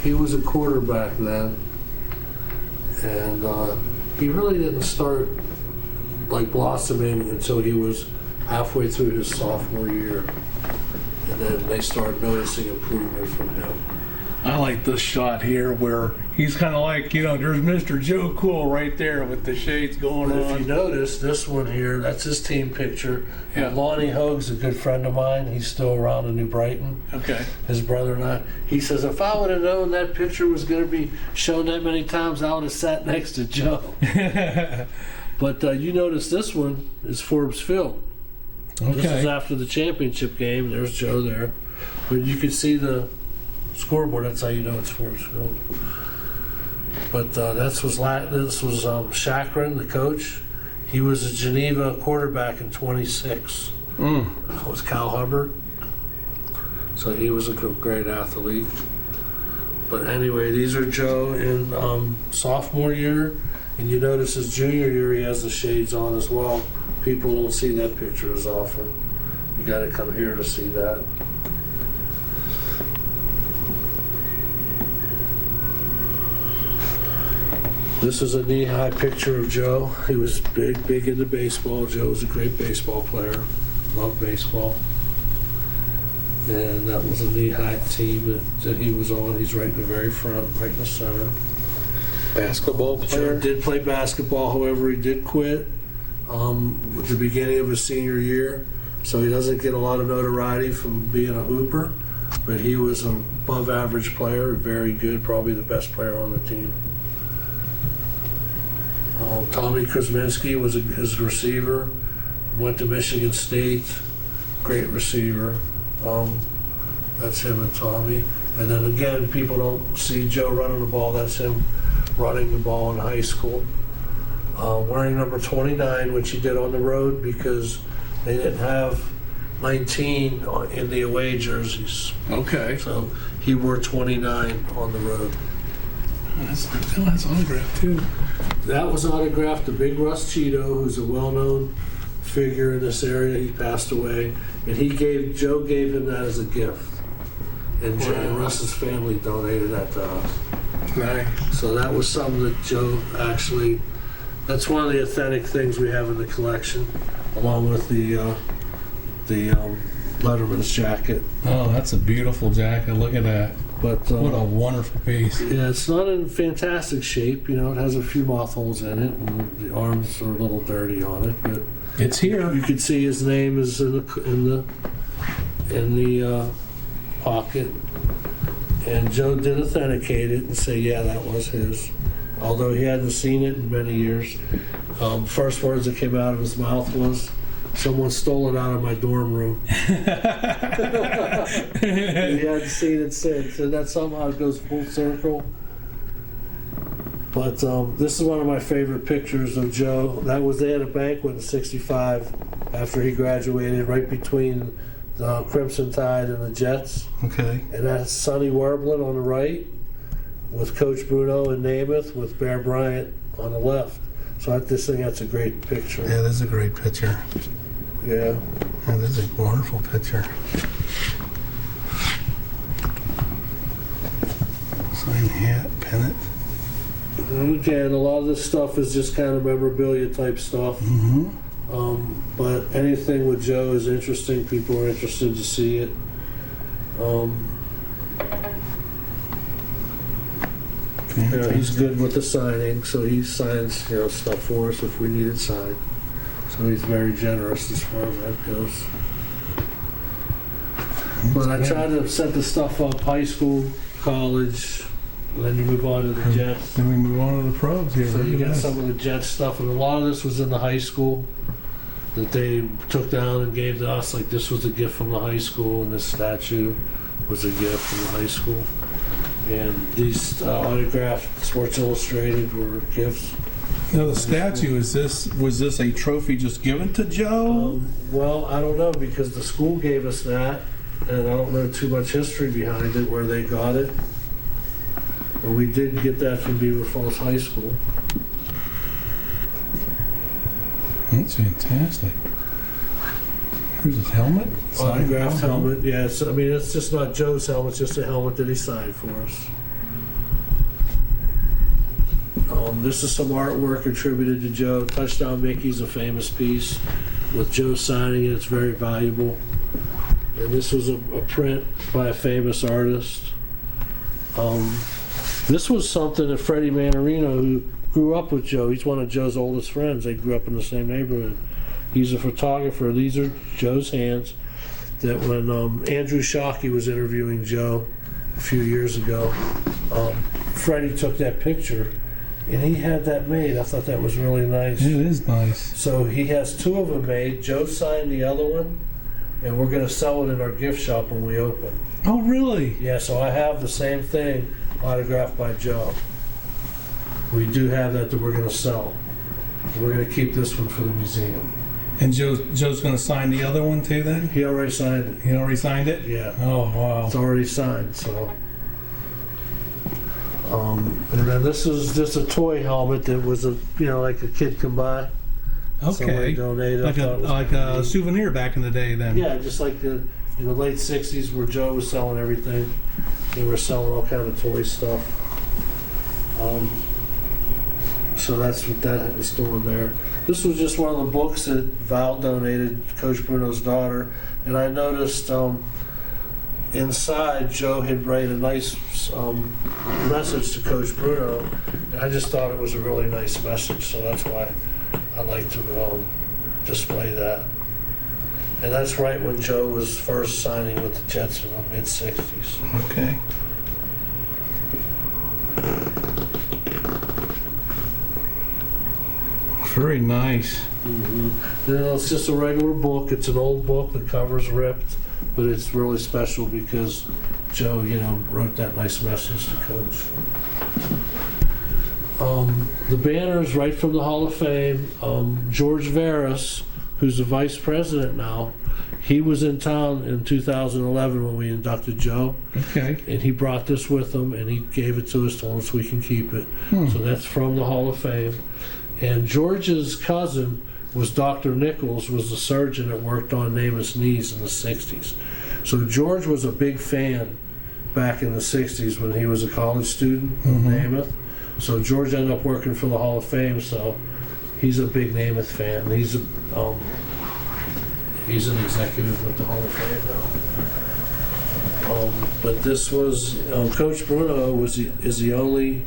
he was a quarterback then, and he really didn't start like blossoming until he was halfway through his sophomore year, and then they started noticing improvement from him. I like this shot here where he's kind of like, there's Mr. Joe Cool right there with the shades going But if on. you notice, this one here, that's his team picture. Yeah. Lonnie Hoag's a good friend of mine. He's still around in New Brighton. Okay. His brother and I. He says, if I would have known that picture was going to be shown that many times, I would have sat next to Joe. But you notice this one is Forbes Field. This is Okay. after the championship game. There's Joe there. But you can see the scoreboard. That's how you know it's Forbes Field. But this was Chakrin, the coach. He was a Geneva quarterback in 26. It was Cal Hubbard. So he was a great athlete. But anyway, these are Joe in sophomore year. And you notice his junior year, he has the shades on as well. People don't see that picture as often. You got to come here to see that. This is a knee-high picture of Joe. He was big into baseball. Joe was a great baseball player. Loved baseball. And that was a knee-high team that he was on. He's right in the very front, right in the center. Basketball Joe player. did play basketball, however, he did quit at the beginning of his senior year. So he doesn't get a lot of notoriety from being a hooper. But he was an above-average player, very good, probably the best player on the team. Tommy Kuzminski was his receiver. Went to Michigan State. Great receiver. That's him and Tommy. And then again, people don't see Joe running the ball. That's him running the ball in high school. Wearing number 29, which he did on the road because they didn't have 19 in the away jerseys. Okay. So he wore 29 on the road. That's autographed too. That was autographed to Big Russ Cheeto, who's a well-known figure in this area. He passed away, and Joe gave him that as a gift. And and Russ's family donated that to us. Nice. So that was something that Joe actually, that's one of the authentic things we have in the collection, along with the Letterman's jacket. Oh, that's a beautiful jacket. Look at that. But What a wonderful piece. yeah, it's not in fantastic shape. It has a few moth holes in it, and the arms are a little dirty on it. But It's here. you can see his name is in the pocket, and Joe did authenticate it and say, yeah, that was his. Although he hadn't seen it in many years. First words that came out of his mouth was, "Someone stole it out of my dorm room." He hadn't seen it since, and that somehow goes full circle. But this is one of my favorite pictures of Joe. They had a banquet in '65 after he graduated, right between the Crimson Tide and the Jets. Okay. And that's Sonny Warbling on the right, with Coach Bruno and Namath, with Bear Bryant on the left. So I just think that's a great picture. Yeah, that's a great picture. Yeah. That is a wonderful picture. Sign hat, pennant. And again, a lot of this stuff is just kind of memorabilia type stuff. Mm-hmm. But anything with Joe is interesting. People are interested to see it. He's good with the signing, so he signs stuff for us if we need it signed. So he's very generous as far as that goes. But I try to set the stuff up high school, college, and then you move on to the Jets. Then we move on to the pros here. So you Look at got this. some of the Jets stuff, and a lot of this was in the high school that they took down and gave to us. Like this was a gift from the high school, and this statue was a gift from the high school. And these autographed Sports Illustrated were gifts. Now the statue, was this a trophy just given to Joe? Well, I don't know, because the school gave us that, and I don't know too much history behind it, where they got it. But we did get that from Beaver Falls High School. That's fantastic. Here's his helmet. Autographed Signed helmet, yeah. So, I mean, it's just not Joe's helmet, it's just a helmet that he signed for us. This is some artwork attributed to Joe. Touchdown Mickey's a famous piece with Joe signing it. It's very valuable. And this was a print by a famous artist. This was something that Freddie Manarino, who grew up with Joe, he's one of Joe's oldest friends. They grew up in the same neighborhood. He's a photographer. These are Joe's hands. That when Andrew Shockey was interviewing Joe a few years ago, Freddie took that picture, and he had that made. I thought that was really nice. It is nice. So he has two of them made. Joe signed the other one, and we're going to sell it in our gift shop when we open. Oh, really? Yeah, so I have the same thing autographed by Joe. We do have that we're going to sell. We're going to keep this one for the museum. And Joe's going to sign the other one too then? He already signed it. He already signed it? Yeah. Oh, wow. It's already signed, so. And then this is just a toy helmet that was like a kid can buy. Somebody Okay. donated. Like a souvenir back in the day then? Yeah, just like in the late 60s where Joe was selling everything. They were selling all kind of toy stuff. So that's what that is doing there. This was just one of the books that Val donated, Coach Bruno's daughter. And I noticed inside Joe had written a nice message to Coach Bruno. And I just thought it was a really nice message, so that's why I like to display that. And that's right when Joe was first signing with the Jets in the mid-60s. Okay. Very nice. Mm-hmm. It's just a regular book. It's an old book. The cover's ripped, but it's really special because Joe, wrote that nice message to Coach. The banner is right from the Hall of Fame. George Veras, who's the vice president now, he was in town in 2011 when we inducted Joe. Okay. And he brought this with him, and he gave it to us, told us we can keep it. So that's from the Hall of Fame. And George's cousin was Dr. Nichols, was the surgeon that worked on Namath's knees in the 60s. So George was a big fan back in the 60s when he was a college student of Namath. So George ended up working for the Hall of Fame, so he's a big Namath fan. He's an executive with the Hall of Fame now. But this was, Coach Bruno is the only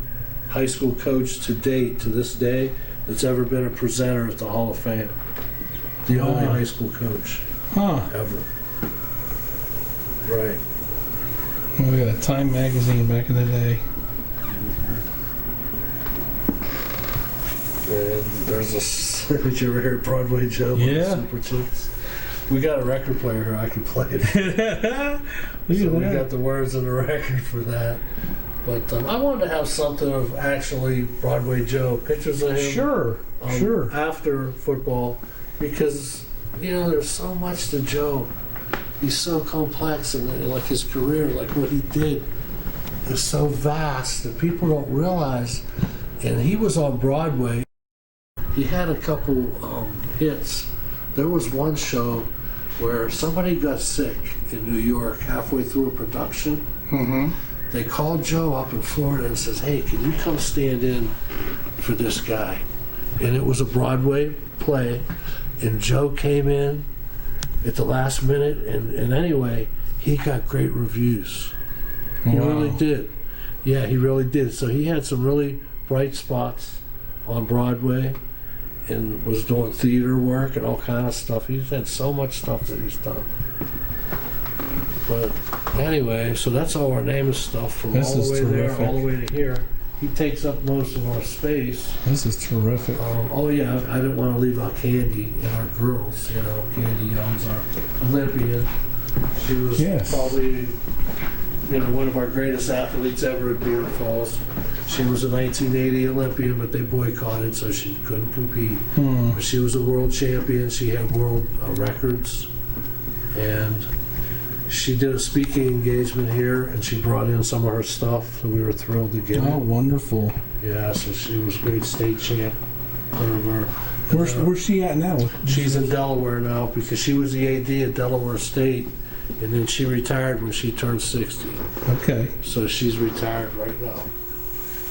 high school coach to this day, that's ever been a presenter at the Hall of Fame. The only high school coach ever. Right. We got a Time magazine back in the day. And there's did you ever hear Broadway Joe? Yeah. Super Chicks? We got a record player here, I can play it. So we got the words in the record for that. But I wanted to have something of actually Broadway Joe, pictures of him. Sure. After football, because there's so much to Joe. He's so complex, and like his career, like what he did, is so vast that people don't realize. And he was on Broadway. He had a couple hits. There was one show where somebody got sick in New York halfway through a production. They called Joe up in Florida and says, "Hey, can you come stand in for this guy?" And it was a Broadway play, and Joe came in at the last minute, and anyway, he got great reviews. He really did. Yeah, he really did. So he had some really bright spots on Broadway and was doing theater work and all kind of stuff. He's had so much stuff that he's done. But anyway, so that's all our Namath stuff from all the way there all the way to here. He takes up most of our space. This is terrific. Oh yeah, I didn't want to leave out Candy and our girls. Candy Young's our Olympian. She was probably one of our greatest athletes ever at Beaver Falls. She was a 1980 Olympian, but they boycotted, so she couldn't compete. But she was a world champion. She had world records, and she did a speaking engagement here, and she brought in some of her stuff, so we were thrilled to get it. Oh, wonderful. Yeah, so she was great state champ. Where's she at now? She's in Delaware now because she was the AD at Delaware State, and then she retired when she turned 60. Okay. So she's retired right now.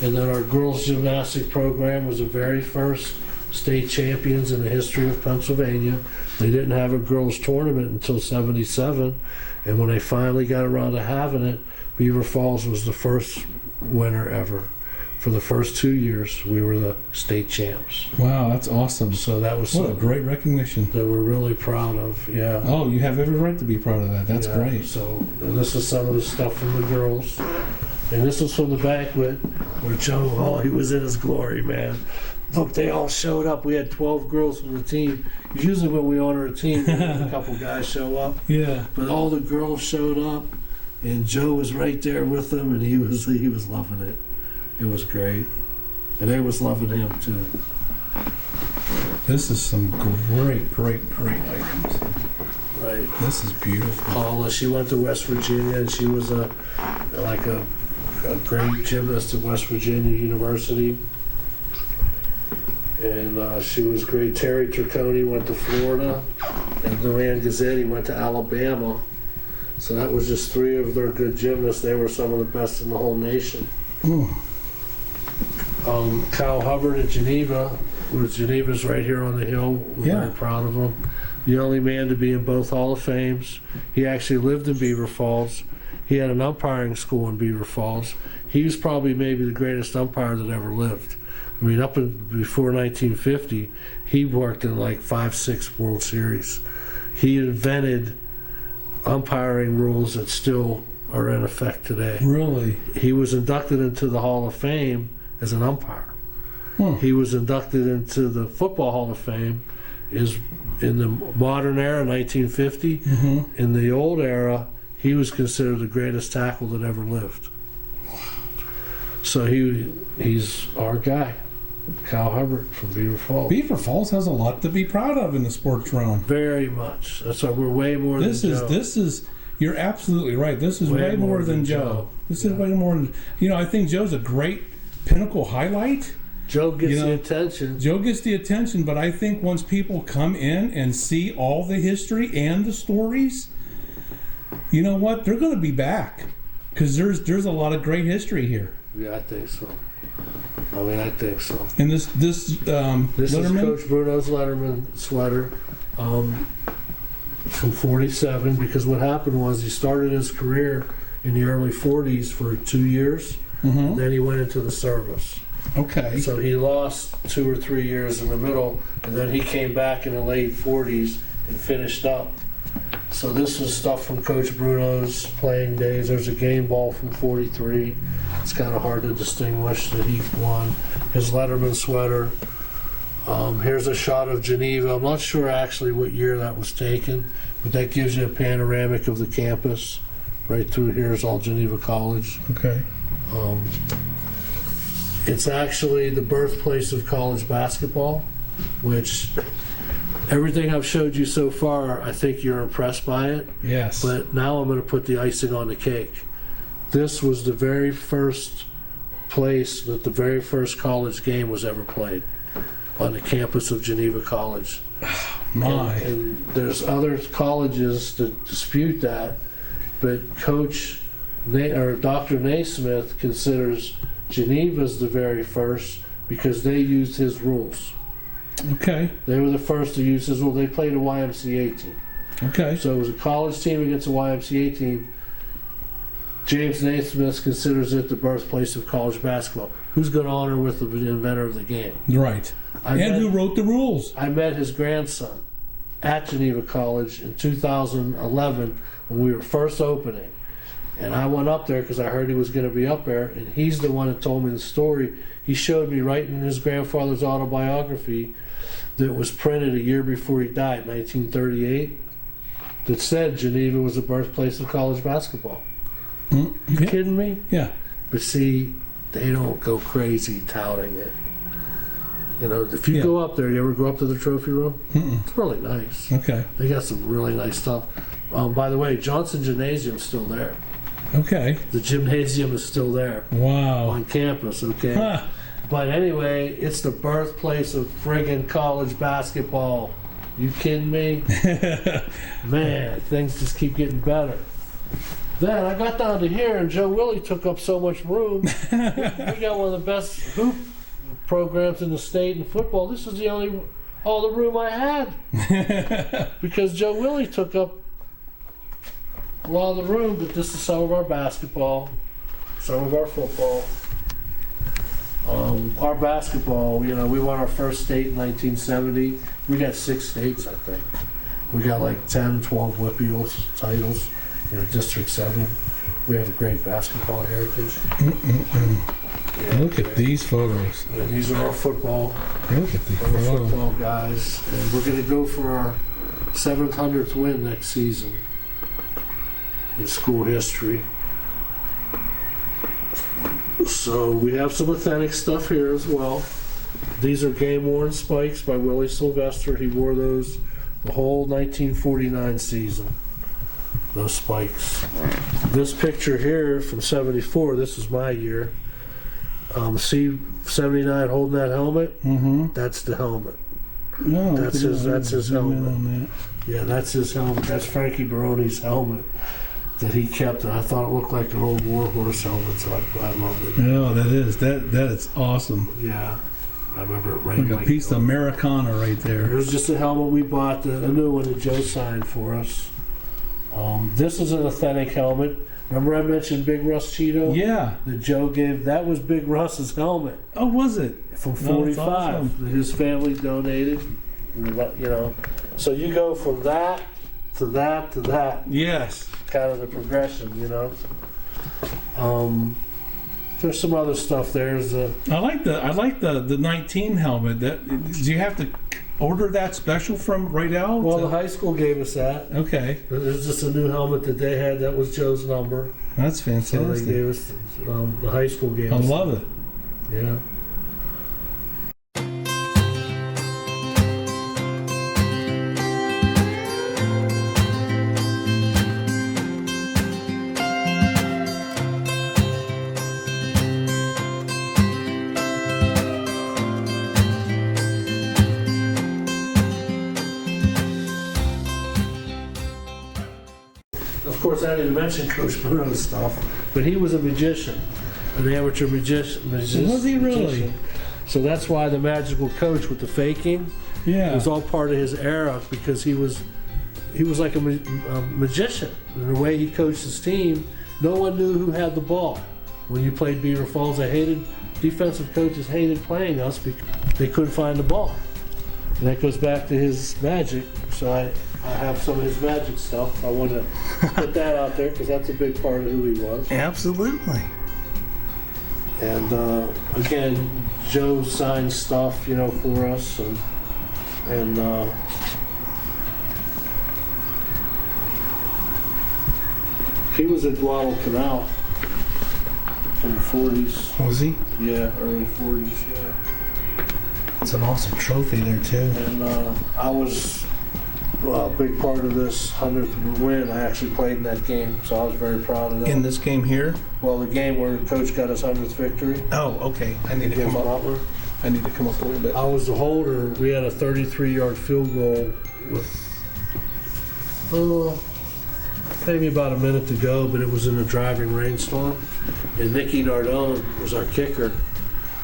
And then our girls' gymnastic program was the very first state champions in the history of Pennsylvania. They didn't have a girls' tournament until '77, and when they finally got around to having it, Beaver Falls was the first winner ever. For the first 2 years, we were the state champs. Wow, that's awesome. So that was What a something great recognition. that we're really proud of. Yeah. Oh, you have every right to be proud of that. That's Yeah, great. So, and this is some of the stuff from the girls. And this was from the banquet where Joe, oh, he was in his glory, man. Look, they all showed up. We had 12 girls from the team. Usually when we honor a team, a couple guys show up. Yeah. But all the girls showed up, and Joe was right there with them, and he was loving it. It was great. And they was loving him, too. This is some great items. Right. This is beautiful. Paula, she went to West Virginia, and she was a great gymnast at West Virginia University. And she was great. Terry Turconi went to Florida, and Luann Gazzetti went to Alabama. So that was just 3 of their good gymnasts. They were some of the best in the whole nation. Ooh. Kyle Hubbard at Geneva, Geneva's right here on the hill. We're very proud of him. The only man to be in both Hall of Fames. He actually lived in Beaver Falls. He had an umpiring school in Beaver Falls. He was probably maybe the greatest umpire that ever lived. I mean, before 1950, he worked in like 5-6 World Series. He invented umpiring rules that still are in effect today. Really? He was inducted into the Hall of Fame as an umpire. He was inducted into the Football Hall of Fame is in the modern era, 1950. In the old era, he was considered the greatest tackle that ever lived. So he's our guy, Kyle Hubbard from Beaver Falls. Beaver Falls has a lot to be proud of in the sports realm. Very much. That's why we're way more than Joe. This is. You're absolutely right. This is way more than Joe. This is way more than. I think Joe's a great pinnacle highlight. Joe gets the attention. Joe gets the attention, but I think once people come in and see all the history and the stories, you know what? They're going to be back because there's a lot of great history here. Yeah, I think so. I think so. And this This Letterman? is Coach Bruno's Letterman sweater from '47. Because what happened was he started his career in the early '40s for 2 years, and then he went into the service. Okay. So he lost 2 or 3 years in the middle, and then he came back in the late '40s and finished up. So this is stuff from Coach Bruno's playing days. There's a game ball from '43. It's kind of hard to distinguish that he won. His Letterman sweater. Here's a shot of Geneva. I'm not sure actually what year that was taken, but that gives you a panoramic of the campus. Right through here is all Geneva College. Okay. It's actually the birthplace of college basketball, which everything I've showed you so far, I think you're impressed by it. Yes. But now I'm going to put the icing on the cake. This was the very first place that the very first college game was ever played, on the campus of Geneva College. My. And there's other colleges that dispute that, but Dr. Naismith considers Geneva's the very first because they used his rules. Okay. They were the first to use his rules. They played a YMCA team. Okay. So it was a college team against a YMCA team. James Naismith considers it the birthplace of college basketball. Who's going to honor with the inventor of the game? Right. Who wrote the rules? I met his grandson at Geneva College in 2011 when we were first opening. And I went up there because I heard he was going to be up there, and he's the one that told me the story. He showed me right in his grandfather's autobiography that was printed a year before he died, 1938, that said Geneva was the birthplace of college basketball. You kidding me? Yeah. But see, they don't go crazy touting it. If you go up there, you ever go up to the trophy room? It's really nice. Okay. They got some really nice stuff. By the way, Johnson Gymnasium's still there. Okay. The gymnasium is still there. Wow. On campus, okay? Huh. But anyway, it's the birthplace of friggin' college basketball. You kidding me? Man, things just keep getting better. Then I got down to here, and Joe Willie took up so much room. We got one of the best hoop programs in the state in football, this was the room I had. Because Joe Willie took up a lot of the room, but this is some of our basketball, some of our football. Our basketball, we won our first state in 1970. We got 6 states, I think. We got like 10, 12 Whippeals titles, District 7. We have a great basketball heritage. Yeah, look at these photos. And these are our football. Look at these photos. Football guys. And we're going to go for our 700th win next season in school history. So we have some authentic stuff here as well. These are game-worn spikes by Willie Sylvester. He wore those the whole 1949 season, those spikes. This picture here from 74, this is my year. See 79 holding that helmet? Mm-hmm. That's the helmet. No, That's his helmet. On that. Yeah, that's his helmet. That's Frankie Baroni's helmet that he kept. And I thought it looked like an old warhorse helmet, so I loved it. No, that is awesome. Yeah, I remember it raining. Like a piece of Americana right there. It was just a helmet we bought, a new one that Joe signed for us. This is an authentic helmet. Remember I mentioned Big Russ Cheeto? Yeah. That Joe gave, that was Big Russ's helmet. Oh, was it? From Oh, that's 45 awesome. that his family donated. So you go from that to that to that. Yes. Kind of the progression, There's some other stuff. There's I like the 19 helmet. Do you have to order that special from Rydell? well, the high school gave us that. Okay. There's just a new helmet that they had that was Joe's number. That's So they fantastic. gave us the high school gave I us. love it. Yeah. Of course, I didn't mention Coach Bruno's stuff, but he was a magician, an amateur magician. Was he really? Magician. So that's why the magical coach with the faking Yeah. was all part of his era, because he was like a magician. And the way he coached his team, no one knew who had the ball. When you played Beaver Falls, defensive coaches hated playing us because they couldn't find the ball. And that goes back to his magic. So I have some of his magic stuff. I want to put that out there because that's a big part of who he was. Absolutely. And again, Joe signed stuff, for us, and he was at Guadalcanal in the 40s. Was he? Yeah, early 40s. Yeah. It's an awesome trophy there too. And I was a big part of this 100th win. I actually played in that game, so I was very proud of that. In this game here? Well, the game where the coach got his 100th victory. Oh, okay. I need to against come up. Butler. I need to come up a little bit. I was the holder. We had a 33-yard field goal with maybe about a minute to go, but it was in a driving rainstorm. And Nicky Nardone was our kicker,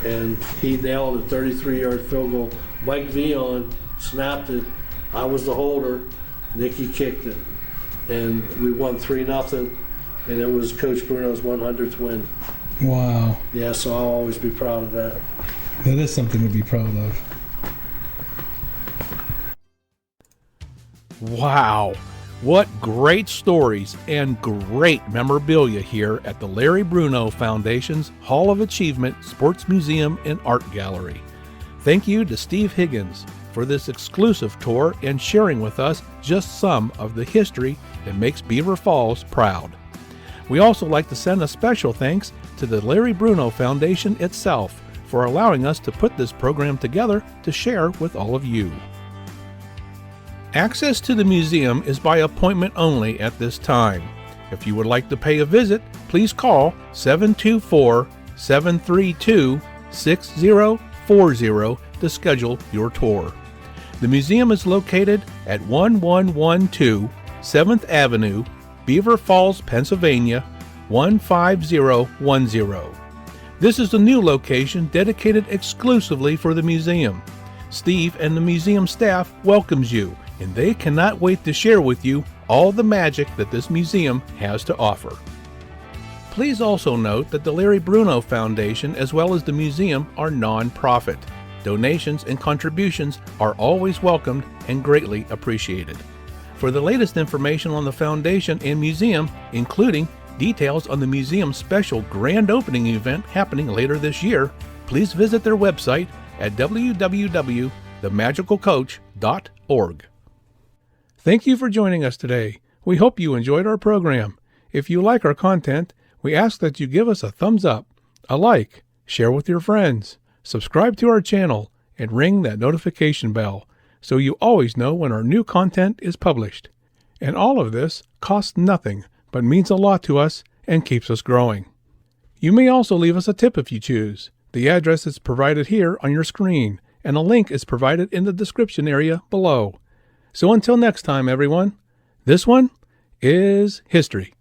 and he nailed a 33-yard field goal. Mike Vion snapped it. I was the holder. Nicky kicked it, and we won 3-0. And it was Coach Bruno's 100th win. Wow. Yeah, so I'll always be proud of that. That is something to be proud of. Wow. What great stories and great memorabilia here at the Larry Bruno Foundation's Hall of Achievement Sports Museum and Art Gallery. Thank you to Steve Higgins for this exclusive tour and sharing with us just some of the history that makes Beaver Falls proud. We also like to send a special thanks to the Larry Bruno Foundation itself for allowing us to put this program together to share with all of you. Access to the museum is by appointment only at this time. If you would like to pay a visit, please call 724-732-6040 to schedule your tour. The museum is located at 1112 7th Avenue, Beaver Falls, Pennsylvania 15010. This is a new location dedicated exclusively for the museum. Steve and the museum staff welcomes you, and they cannot wait to share with you all the magic that this museum has to offer. Please also note that the Larry Bruno Foundation as well as the museum are non-profit. Donations and contributions are always welcomed and greatly appreciated. For the latest information on the foundation and museum, including details on the museum's special grand opening event happening later this year, please visit their website at www.themagicalcoach.org. Thank you for joining us today. We hope you enjoyed our program. If you like our content, we ask that you give us a thumbs up, a like, share with your friends, subscribe to our channel, and ring that notification bell so you always know when our new content is published. And all of this costs nothing, but means a lot to us and keeps us growing. You may also leave us a tip if you choose. The address is provided here on your screen, and a link is provided in the description area below. So until next time, everyone, this one is history.